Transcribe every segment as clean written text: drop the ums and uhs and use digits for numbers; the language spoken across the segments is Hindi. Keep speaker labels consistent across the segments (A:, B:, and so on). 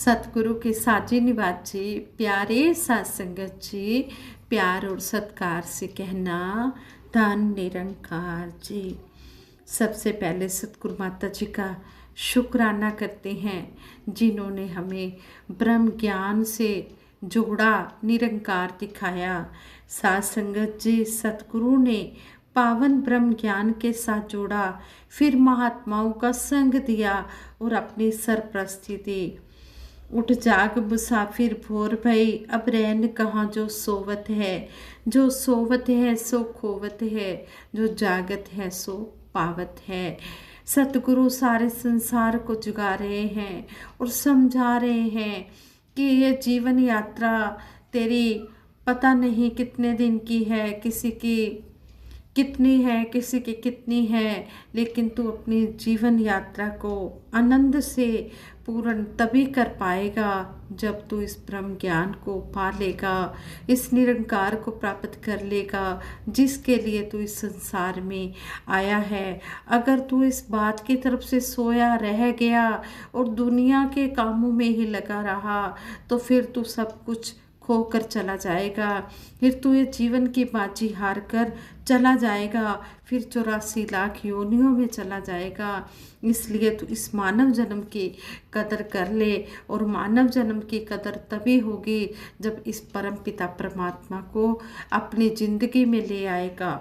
A: सतगुरु के साजी निवाज जी, प्यारे साथ संगत जी, प्यार और सत्कार से कहना धन निरंकार जी। सबसे पहले सतगुरु माता जी का शुक्राना करते हैं जिन्होंने हमें ब्रह्म ज्ञान से जोड़ा, निरंकार दिखाया। साथ संगत जी, सतगुरु ने पावन ब्रह्म ज्ञान के साथ जोड़ा, फिर महात्माओं का संग दिया और अपनी सरप्रस्ती दी। उठ जाग मुसाफिर भोर भई, अब रैन कहाँ जो सोवत है। जो सोवत है सो खोवत है, जो जागत है सो पावत है। सतगुरु सारे संसार को जगा रहे हैं और समझा रहे हैं कि ये जीवन यात्रा तेरी पता नहीं कितने दिन की है, किसी की कितनी है, किसी की कितनी है, लेकिन तू अपनी जीवन यात्रा को आनंद से पूर्ण तभी कर पाएगा जब तू इस ब्रह्म ज्ञान को पा लेगा, इस निरंकार को प्राप्त कर लेगा जिसके लिए तू इस संसार में आया है। अगर तू इस बात की तरफ से सोया रह गया और दुनिया के कामों में ही लगा रहा तो फिर तू सब कुछ खोकर चला जाएगा। फिर तू ये जीवन की बाजी हार कर चला जाएगा, फिर 84 लाख योनियों में चला जाएगा। इसलिए तू इस मानव जन्म की कदर कर ले, और मानव जन्म की कदर तभी होगी जब इस परम पिता परमात्मा को अपनी जिंदगी में ले आएगा।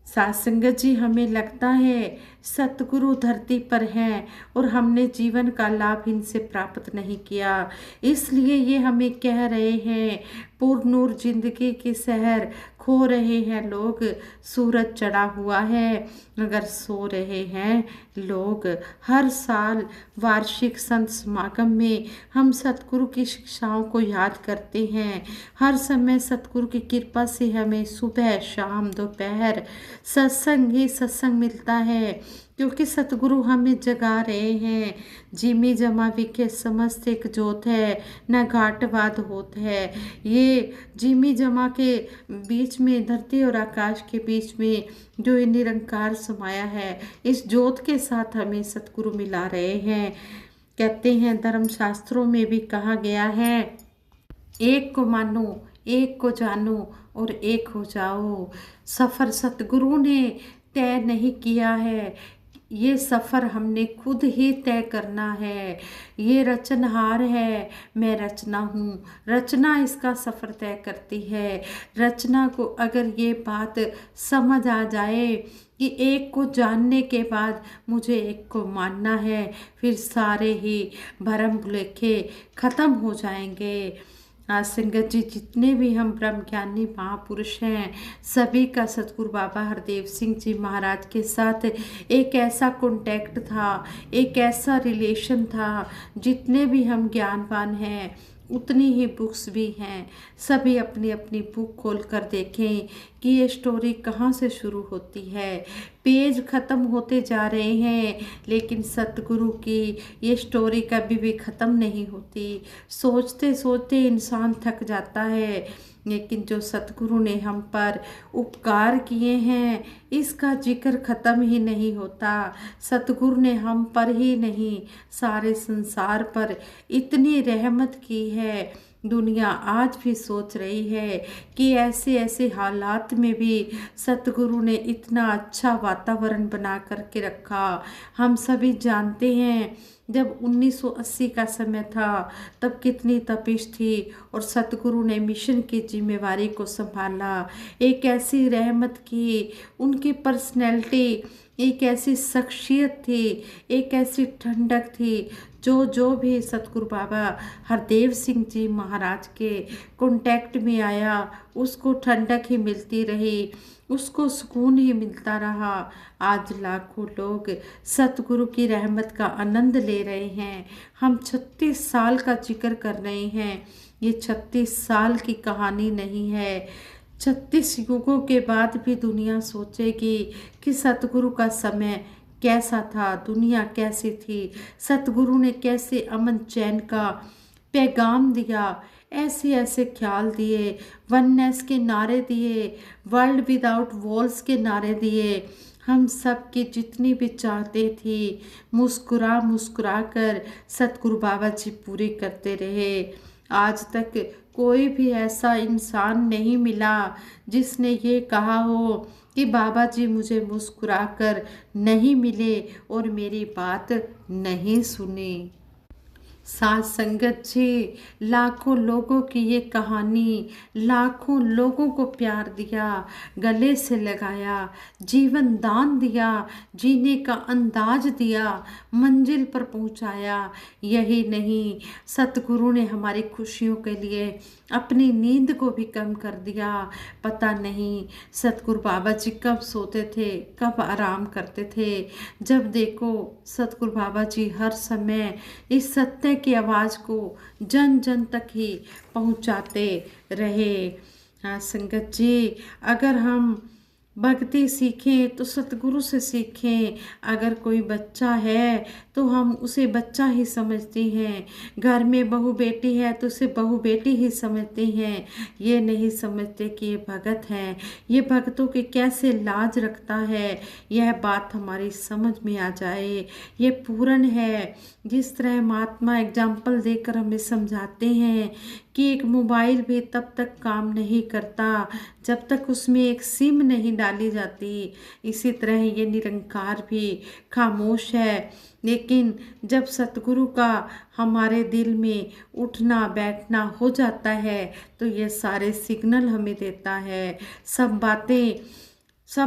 A: साथ संगत जी, हमें लगता है सतगुरु धरती पर हैं और हमने जीवन का लाभ इनसे प्राप्त नहीं किया, इसलिए ये हमें कह रहे हैं पूर्ण नूर जिंदगी के शहर खो रहे हैं लोग, सूरज चढ़ा हुआ है अगर सो रहे हैं लोग। हर साल वार्षिक संत समागम में हम सतगुरु की शिक्षाओं को याद करते हैं। हर समय सतगुरु की कृपा से हमें सुबह शाम दोपहर सत्संग ही सत्संग मिलता है, क्योंकि सतगुरु हमें जगा रहे हैं। जिमी जमा विखे समस्त एक जोत है, न घाटवाद होत है। ये जिमी जमा के बीच में, धरती और आकाश के बीच में जो ये निरंकार समाया है, इस जोत के साथ हमें सतगुरु मिला रहे हैं। कहते हैं धर्मशास्त्रों में भी कहा गया है, एक को मानो, एक को जानो और एक हो जाओ। सफ़र सतगुरु ने तय नहीं किया है, ये सफ़र हमने खुद ही तय करना है। ये रचनहार है, मैं रचना हूँ, रचना इसका सफ़र तय करती है। रचना को अगर ये बात समझ आ जाए कि एक को जानने के बाद मुझे एक को मानना है, फिर सारे ही भरम भुलेखे ख़त्म हो जाएंगे। आज संगत जी, जितने भी हम ब्रह्म ज्ञानी महापुरुष हैं, सभी का सतगुरु बाबा हरदेव सिंह जी महाराज के साथ एक ऐसा कॉन्टैक्ट था, एक ऐसा रिलेशन था। जितने भी हम ज्ञानवान हैं उतनी ही बुक्स भी हैं। सभी अपनी अपनी बुक खोल कर देखें कि ये स्टोरी कहाँ से शुरू होती है। पेज ख़त्म होते जा रहे हैं, लेकिन सतगुरु की ये स्टोरी कभी भी ख़त्म नहीं होती। सोचते सोचते इंसान थक जाता है, लेकिन जो सतगुरु ने हम पर उपकार किए हैं इसका जिक्र ख़त्म ही नहीं होता। सतगुरु ने हम पर ही नहीं, सारे संसार पर इतनी रहमत की है। दुनिया आज भी सोच रही है कि ऐसे ऐसे हालात में भी सतगुरु ने इतना अच्छा वातावरण बना करके रखा। हम सभी जानते हैं जब 1980 का समय था तब कितनी तपिश थी, और सतगुरु ने मिशन की जिम्मेवारी को संभाला। एक ऐसी रहमत की, उनकी पर्सनैलिटी एक ऐसी शख्सियत थी, एक ऐसी ठंडक थी, जो भी सतगुरु बाबा हरदेव सिंह जी महाराज के कांटेक्ट में आया उसको ठंडक ही मिलती रही, उसको सुकून ही मिलता रहा। आज लाखों लोग सतगुरु की रहमत का आनंद ले रहे हैं। हम 36 साल का जिक्र कर रहे हैं, ये 36 साल की कहानी नहीं है। 36 युगों के बाद भी दुनिया सोचेगी कि सतगुरु का समय कैसा था, दुनिया कैसी थी, सतगुरु ने कैसे अमन चैन का पैगाम दिया, ऐसे ऐसे ख्याल दिए, वननेस के नारे दिए, वर्ल्ड विदाउट वॉल्स के नारे दिए। हम सब की जितनी भी चाहते थी मुस्कुरा मुस्कुरा कर सतगुरु बाबा जी पूरी करते रहे। आज तक कोई भी ऐसा इंसान नहीं मिला जिसने ये कहा हो कि बाबा जी मुझे मुस्कुरा कर नहीं मिले और मेरी बात नहीं सुनी। साथ संगत जी, लाखों लोगों की ये कहानी, लाखों लोगों को प्यार दिया, गले से लगाया, जीवन दान दिया, जीने का अंदाज दिया, मंजिल पर पहुंचाया। यही नहीं, सतगुरु ने हमारी खुशियों के लिए अपनी नींद को भी कम कर दिया। पता नहीं सतगुरु बाबा जी कब सोते थे, कब आराम करते थे। जब देखो सतगुरु बाबा जी हर समय इस सत्य की आवाज़ को जन जन तक ही पहुंचाते रहे। हाँ संगत जी, अगर हम भक्ति सीखें तो सतगुरु से सीखें। अगर कोई बच्चा है तो हम उसे बच्चा ही समझते हैं, घर में बहू बेटी है तो उसे बहू बेटी ही समझते हैं। ये नहीं समझते कि ये भगत है, ये भक्तों की कैसे लाज रखता है। यह बात हमारी समझ में आ जाए। ये पूर्ण है। जिस तरह महात्मा एग्जाम्पल देकर हमें समझाते हैं कि एक मोबाइल भी तब तक काम नहीं करता जब तक उसमें एक सिम नहीं डाली जाती, इसी तरह ये निरंकार भी खामोश है। लेकिन जब सतगुरु का हमारे दिल में उठना बैठना हो जाता है तो ये सारे सिग्नल हमें देता है। सब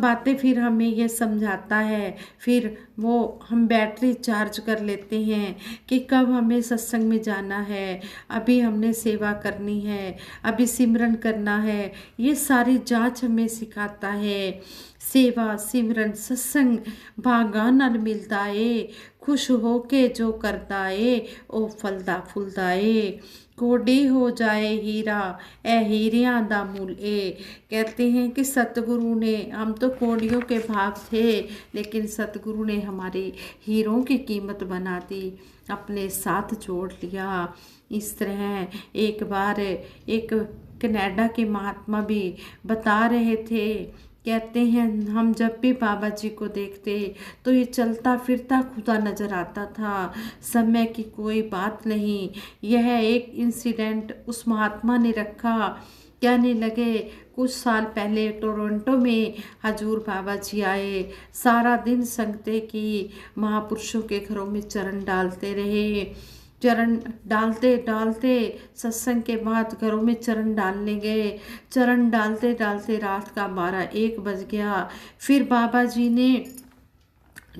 A: बातें फिर हमें ये समझाता है। फिर वो हम बैटरी चार्ज कर लेते हैं कि कब हमें सत्संग में जाना है, अभी हमने सेवा करनी है, अभी सिमरन करना है। ये सारी जांच हमें सिखाता है। सेवा सिमरन सत्संग भागा नाल मिलदा ए, खुश होके जो करदा ए ओ फलदा फुलदा ए। कोडी हो जाए हीरा ए हीरियां दा मुल ए। कहते हैं कि सतगुरु ने, हम तो कोडियों के भाव थे लेकिन सतगुरु ने हमारी हीरों की कीमत बना दी, अपने साथ जोड़ लिया। इस तरह एक बार एक कनाडा के महात्मा भी बता रहे थे, कहते हैं हम जब भी बाबा जी को देखते तो ये चलता फिरता खुदा नजर आता था, समय की कोई बात नहीं। यह एक इंसिडेंट उस महात्मा ने रखा। कहने लगे कुछ साल पहले टोरंटो में हजूर बाबा जी आए, सारा दिन संगते की महापुरुषों के घरों में चरण डालते रहे। चरण डालते डालते सत्संग के बाद घरों में चरण डालने गए। चरण डालते डालते रात का 12-1 बज गया। फिर बाबा जी ने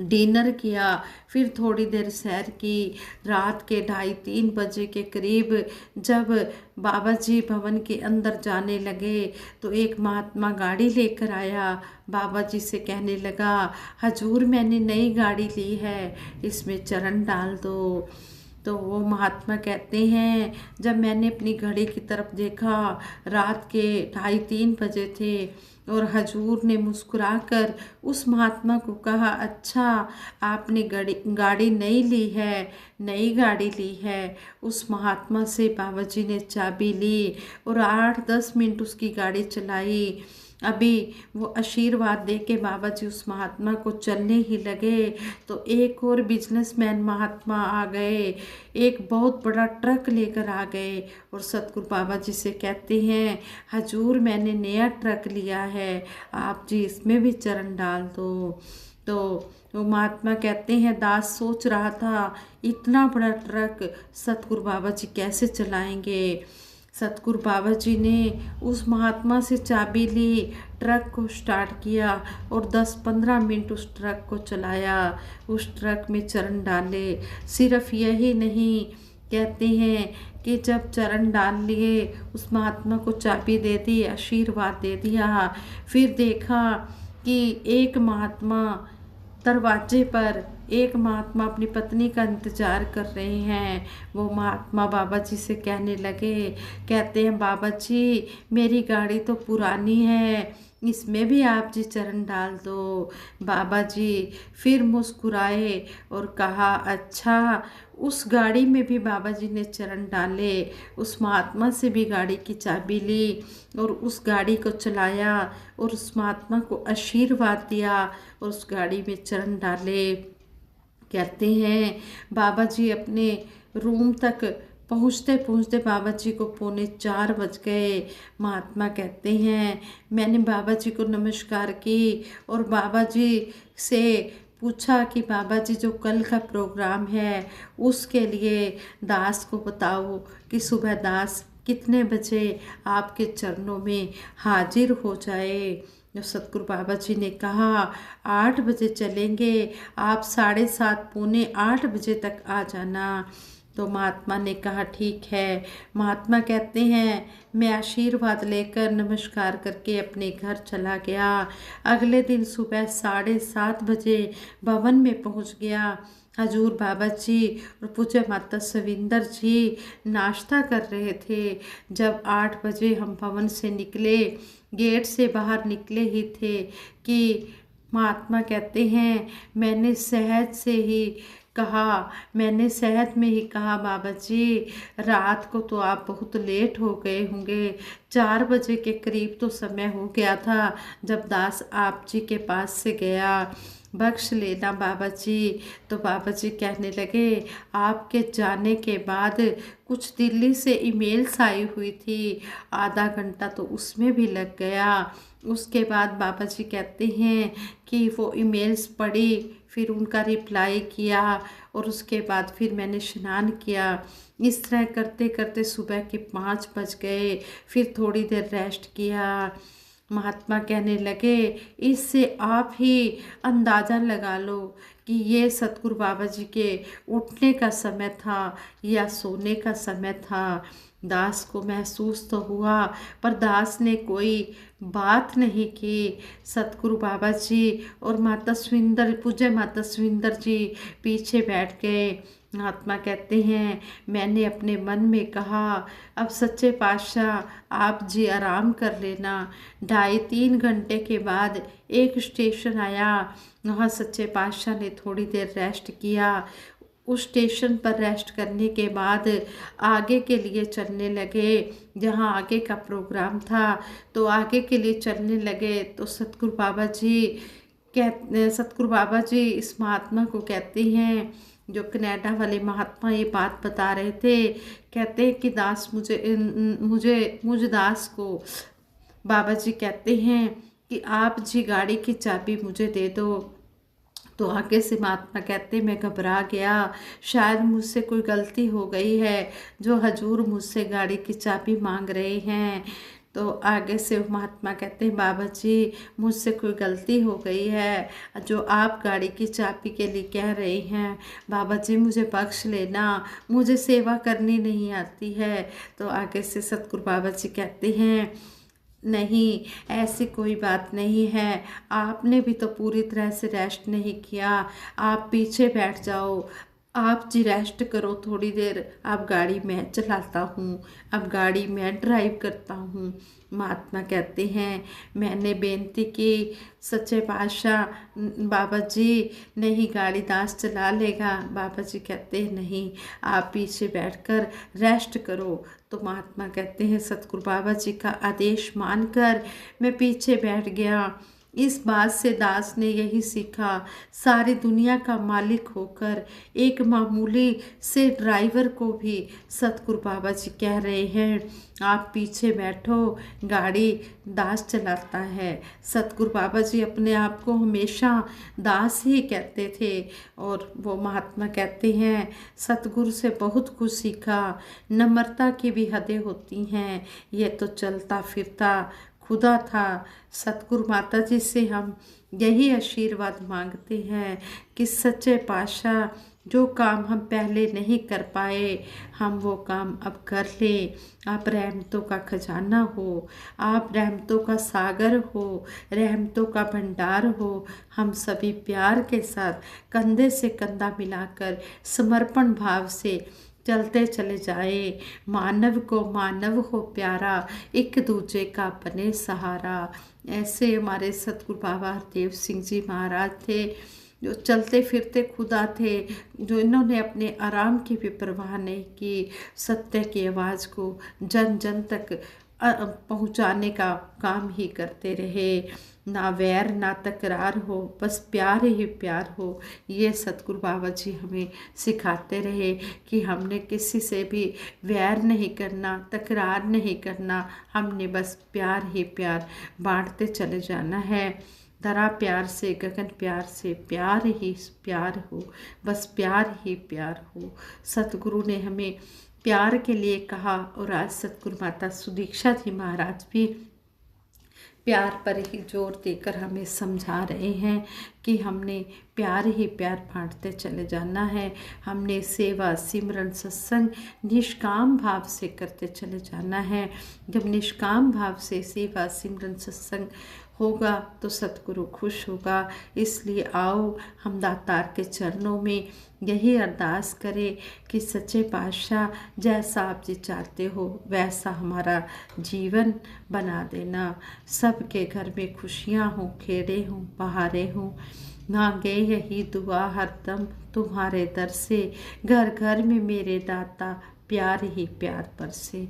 A: डिनर किया, फिर थोड़ी देर सैर की। रात के 2:30-3 बजे के करीब जब बाबा जी भवन के अंदर जाने लगे तो एक महात्मा गाड़ी लेकर आया। बाबा जी से कहने लगा, हजूर मैंने नई गाड़ी ली है, इसमें चरण डाल दो। तो वो महात्मा कहते हैं जब मैंने अपनी घड़ी की तरफ देखा, रात के 2:30-3 बजे थे और हजूर ने मुस्कुराकर उस महात्मा को कहा, अच्छा आपने गाड़ी नई ली है, नई गाड़ी ली है। उस महात्मा से बाबा जी ने चाबी ली और 8-10 मिनट उसकी गाड़ी चलाई। अभी वो आशीर्वाद दे के बाबा जी उस महात्मा को चलने ही लगे तो एक और बिजनेसमैन महात्मा आ गए, एक बहुत बड़ा ट्रक लेकर आ गए और सतगुरु बाबा जी से कहते हैं, हजूर मैंने नया ट्रक लिया है, आप जी इसमें भी चरण डाल दो। तो वो महात्मा कहते हैं, दास सोच रहा था इतना बड़ा ट्रक सतगुरु बाबा जी कैसे चलाएंगे। सतगुरु बाबा जी ने उस महात्मा से चाबी ली, ट्रक को स्टार्ट किया और 10-15 मिनट उस ट्रक को चलाया, उस ट्रक में चरण डाले। सिर्फ यही नहीं, कहते हैं कि जब चरण डाल लिए उस महात्मा को चाबी दे दी, आशीर्वाद दे दिया। फिर देखा कि एक महात्मा दरवाजे पर एक महात्मा अपनी पत्नी का इंतज़ार कर रहे हैं। वो महात्मा बाबा जी से कहने लगे, कहते हैं बाबा जी मेरी गाड़ी तो पुरानी है, इसमें भी आप जी चरण डाल दो। बाबा जी फिर मुस्कुराए और कहा अच्छा। उस गाड़ी में भी बाबा जी ने चरण डाले, उस महात्मा से भी गाड़ी की चाबी ली और उस गाड़ी को चलाया और उस महात्मा को आशीर्वाद दिया और उस गाड़ी में चरण डाले। कहते हैं बाबा जी अपने रूम तक पहुँचते पहुँचते बाबा जी को 3:45 बज गए। महात्मा कहते हैं मैंने बाबा जी को नमस्कार की और बाबा जी से पूछा कि बाबा जी जो कल का प्रोग्राम है उसके लिए दास को बताओ कि सुबह दास कितने बजे आपके चरणों में हाजिर हो जाए। जो सतगुरु बाबा जी ने कहा 8 बजे चलेंगे, आप 7:30 7:45 बजे तक आ जाना। तो महात्मा ने कहा ठीक है। महात्मा कहते हैं मैं आशीर्वाद लेकर नमस्कार करके अपने घर चला गया। अगले दिन सुबह 7:30 बजे भवन में पहुंच गया। हजूर बाबा जी और पूज्य माता सविंदर जी नाश्ता कर रहे थे। जब 8 बजे हम भवन से निकले, गेट से बाहर निकले ही थे कि महात्मा कहते हैं मैंने सहज में ही कहा बाबा जी रात को तो आप बहुत लेट हो गए होंगे, 4 बजे के करीब तो समय हो गया था जब दास आप जी के पास से गया, बख्श लेना बाबा जी। तो बाबा जी कहने लगे आपके जाने के बाद कुछ दिल्ली से ईमेल्स आई हुई थी, आधा घंटा तो उसमें भी लग गया। उसके बाद बाबा जी कहते हैं कि वो ईमेल्स पढ़ी, फिर उनका रिप्लाई किया और उसके बाद फिर मैंने स्नान किया। इस तरह करते करते सुबह के 5 बज गए। फिर थोड़ी देर रेस्ट किया। महात्मा कहने लगे इससे आप ही अंदाज़ा लगा लो कि ये सतगुरु बाबा जी के उठने का समय था या सोने का समय था। दास को महसूस तो हुआ पर दास ने कोई बात नहीं की। सतगुरु बाबा जी और माता सविंदर, पूज्य माता सविंदर जी पीछे बैठ गए। महात्मा कहते हैं मैंने अपने मन में कहा अब सच्चे पातशाह आप जी आराम कर लेना। 2.5-3 घंटे के बाद एक स्टेशन आया, वहाँ सच्चे पातशाह ने थोड़ी देर रेस्ट किया। उस स्टेशन पर रेस्ट करने के बाद आगे के लिए चलने लगे। जहाँ आगे का प्रोग्राम था तो आगे के लिए चलने लगे तो सतगुरु बाबा जी इस महात्मा को कहते हैं, जो कनाडा वाले महात्मा ये बात बता रहे थे, कहते हैं कि दास मुझे दास को बाबा जी कहते हैं कि आप जी गाड़ी की चाबी मुझे दे दो। तो आगे से महात्मा कहते मैं घबरा गया, शायद मुझसे कोई गलती हो गई है जो हजूर मुझसे गाड़ी की चाबी मांग रहे हैं। तो आगे से महात्मा कहते हैं बाबा जी मुझसे कोई गलती हो गई है जो आप गाड़ी की चाबी के लिए कह रहे हैं, बाबा जी मुझे बख्श लेना, मुझे सेवा करनी नहीं आती है। तो आगे से सतगुरु बाबा जी कहते हैं नहीं ऐसी कोई बात नहीं है, आपने भी तो पूरी तरह से रेस्ट नहीं किया, आप पीछे बैठ जाओ, आप जी रेस्ट करो थोड़ी देर, अब गाड़ी मैं चलाता हूँ, अब गाड़ी मैं ड्राइव करता हूँ। महात्मा कहते हैं मैंने बेनती की सच्चे पातशाह बाबा जी नहीं गाड़ी दास चला लेगा। बाबा जी कहते हैं नहीं आप पीछे बैठकर रेस्ट करो। तो महात्मा कहते हैं सतगुरु बाबा जी का आदेश मानकर मैं पीछे बैठ गया। इस बात से दास ने यही सीखा, सारी दुनिया का मालिक होकर एक मामूली से ड्राइवर को भी सतगुरु बाबा जी कह रहे हैं आप पीछे बैठो, गाड़ी दास चलाता है। सतगुरु बाबा जी अपने आप को हमेशा दास ही कहते थे और वो महात्मा कहते हैं सतगुरु से बहुत कुछ सीखा, नम्रता की भी हदें होती हैं, ये तो चलता फिरता खुदा था। सतगुरु माता जी से हम यही आशीर्वाद मांगते हैं कि सच्चे पातशाह जो काम हम पहले नहीं कर पाए हम वो काम अब कर लें। आप रहमतों का खजाना हो, आप रहमतों का सागर हो, रहमतों का भंडार हो। हम सभी प्यार के साथ कंधे से कंधा मिलाकर समर्पण भाव से चलते चले जाए। मानव को मानव हो प्यारा, एक दूजे का बने सहारा। ऐसे हमारे सतगुरु बाबा हरदेव सिंह जी महाराज थे, जो चलते फिरते खुदा थे, जो इन्होंने अपने आराम की भी परवाह नहीं की, सत्य की आवाज़ को जन जन तक पहुंचाने का काम ही करते रहे। ना वैर ना तकरार हो, बस प्यार ही प्यार हो। ये सतगुरु बाबा जी हमें सिखाते रहे कि हमने किसी से भी वैर नहीं करना, तकरार नहीं करना, हमने बस प्यार ही प्यार बांटते चले जाना है। धरा प्यार से गगन प्यार से, प्यार ही प्यार हो, बस प्यार ही प्यार हो। सतगुरु ने हमें प्यार के लिए कहा और आज सतगुरु माता सुदीक्षा जी महाराज भी प्यार पर ही जोर देकर हमें समझा रहे हैं कि हमने प्यार ही प्यार बांटते चले जाना है। हमने सेवा सिमरन सत्संग निष्काम भाव से करते चले जाना है। जब निष्काम भाव से सेवा सिमरन सत्संग होगा तो सतगुरु खुश होगा। इसलिए आओ हम दातार के चरणों में यही अरदास करें कि सच्चे पातशाह जैसा आप जी चाहते हो वैसा हमारा जीवन बना देना। सबके घर में खुशियाँ हों, खेड़े हों, बहारें हों। मांगे यही दुआ हरदम तुम्हारे दर से, घर घर में मेरे दाता प्यार ही प्यार पर से।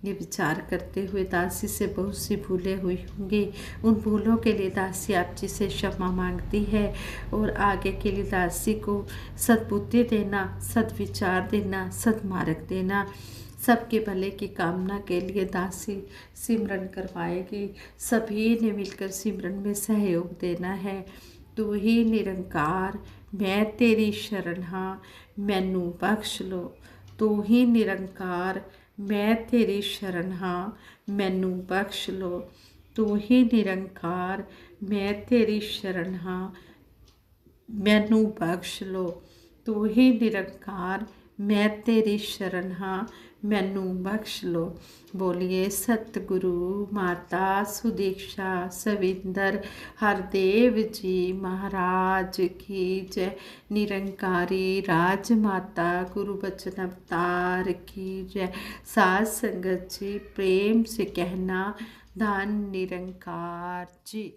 A: ये विचार करते हुए दासी से बहुत सी भूलें हुई होंगी। उन भूलों के लिए दासी आप जी से क्षमा मांगती है और आगे के लिए दासी को सद्बुद्धि देना, सद्विचार देना, सद्मार्ग देना। सबके भले की कामना के लिए दासी सिमरन करवाएगी। सभी ने मिलकर सिमरन में सहयोग देना है। तू ही निरंकार मैं तेरी शरण हाँ, मैनू बख्श लो। तू ही निरंकार मैं तेरी शरण हाँ, मैनू बख्श लो। तू ही निरंकार मैं तेरी शरण हाँ, मैनू बख्श लो। तू ही निरंकार मैं तेरी शरण हाँ, मैनू बख्श लो। बोलिए सतगुरु माता सुदीक्षा सविंदर हरदेव जी महाराज की जय। निरंकारी राजमाता गुरु बचन अवतार की जय। साध संगत जी प्रेम से कहना धन निरंकार जी।